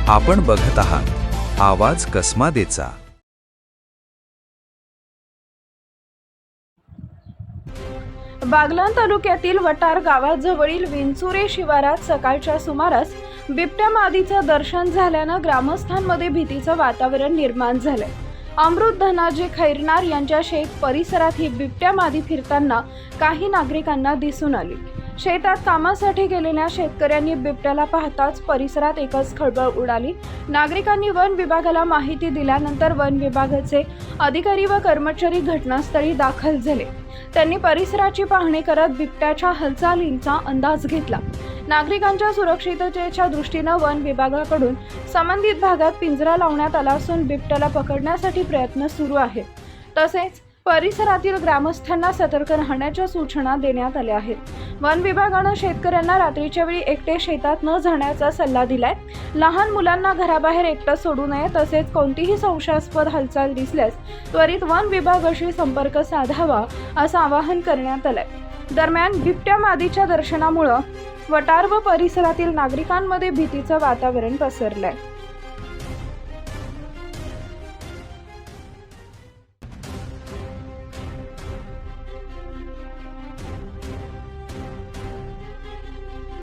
आपण बघत आहात आवाज कसमादेचा। बागलाण तालुक्यातील वटार गावाजवळील विंचुरे शिवारात सकाळच्या सुमारास बिबट्या मादीचं दर्शन झाल्यानं ग्रामस्थांमध्ये भीतीचं वातावरण निर्माण झालंय। अमृत धनाजी खैरनार यांच्या शेत परिसरात ही बिबट्या मादी फिरताना काही नागरिकांना दिसून आली। शेतात कामासाठी गेलेल्या शेतकऱ्यांनी बिबट्याला पाहताच परिसरात एकच खळबळ उडाली। नागरिकांनी वन विभागाला माहिती दिल्यानंतर वन विभागाचे अधिकारी व कर्मचारी घटनास्थळी दाखल झाले। त्यांनी परिसराची पाहणी करत बिबट्याच्या हालचालींचा अंदाज घेतला। नागरिकांच्या सुरक्षिततेच्या दृष्टीने वन विभागाकडून संबंधित भागात पिंजरा लावण्यात आला असून बिबट्याला पकडण्यासाठी प्रयत्न सुरू आहेत। तसेच परिसरातील ग्रामस्थांना सतर्क राहण्याच्या सूचना देण्यात आल्या आहेत। वन विभागाने शेतकऱ्यांना रात्रीच्या वेळी एकटे शेतात न जाण्याचा सल्ला दिलाय। लहान मुलांना घराबाहेर एकटं सोडू नये, तसेच कोणतीही संशयास्पद हालचाल दिसल्यास त्वरित वन विभागाशी संपर्क साधावा असं आवाहन करण्यात आलंय। दरम्यान बिबट्या मादीच्या दर्शनामुळे वटार व परिसरातील नागरिकांमध्ये भीतीचं वातावरण पसरलंय।